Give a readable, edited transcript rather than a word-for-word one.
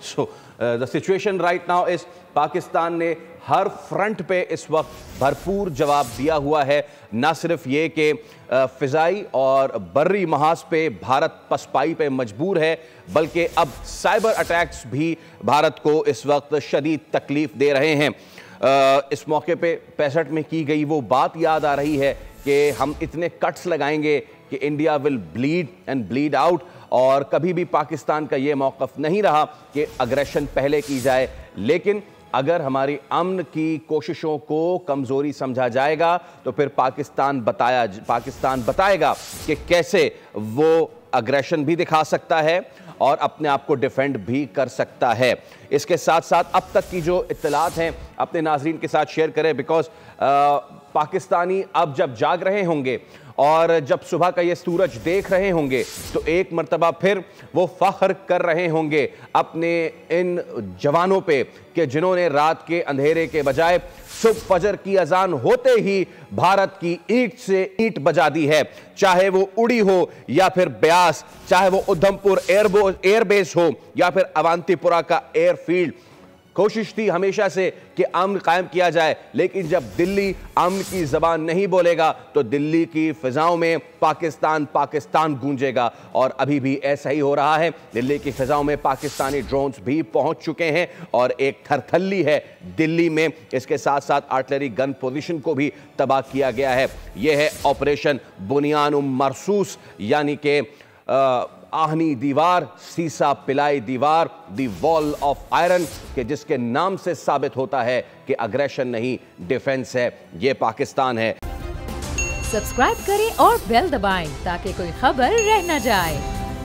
So the situation right now is Pakistan ने हर front पे इस वक्त भरपूर जवाब दिया हुआ है। ना सिर्फ ये कि फ़िज़ाई और बर्री महाज पे भारत पसपाई पे मजबूर है, बल्कि अब साइबर अटैक्स भी भारत को इस वक्त शदीद तकलीफ दे रहे हैं। इस मौके पे 65 में की गई वो बात याद आ रही है कि हम इतने कट्स लगाएंगे कि India will bleed and bleed out, और कभी भी पाकिस्तान का ये मौक़िफ़ नहीं रहा कि अग्रेशन पहले की जाए। लेकिन अगर हमारी अमन की कोशिशों को कमज़ोरी समझा जाएगा तो फिर पाकिस्तान बताएगा कि कैसे वो अग्रेशन भी दिखा सकता है और अपने आप को डिफेंड भी कर सकता है। इसके साथ साथ अब तक की जो इत्तलात हैं अपने नाज़रीन के साथ शेयर करें, बिकॉज पाकिस्तानी अब जब जाग रहे होंगे और जब सुबह का ये सूरज देख रहे होंगे तो एक मर्तबा फिर वो फ़ख्र कर रहे होंगे अपने इन जवानों पे कि जिन्होंने रात के अंधेरे के बजाय सुबह फजर की अजान होते ही भारत की ईंट से ईंट बजा दी है। चाहे वो उड़ी हो या फिर ब्यास, चाहे वो उधमपुर एयरबेस हो या फिर अवंतीपुरा का एयरफील्ड। कोशिश थी हमेशा से कि अमन कायम किया जाए, लेकिन जब दिल्ली अमन की जबान नहीं बोलेगा तो दिल्ली की फिजाओं में पाकिस्तान गूंजेगा, और अभी भी ऐसा ही हो रहा है। दिल्ली की फिजाओं में पाकिस्तानी ड्रोन्स भी पहुंच चुके हैं और एक थरथल्ली है दिल्ली में। इसके साथ साथ आर्टिलरी गन पोजीशन को भी तबाह किया गया है। यह है ऑपरेशन बुनियान मरसूस, यानी कि आहनी दीवार, सीसा पिलाई दीवार, दी वॉल ऑफ आयरन, के जिसके नाम से साबित होता है कि अग्रेशन नहीं डिफेंस है। ये पाकिस्तान है। सब्सक्राइब करें और बेल दबाएं ताकि कोई खबर रह न जाए।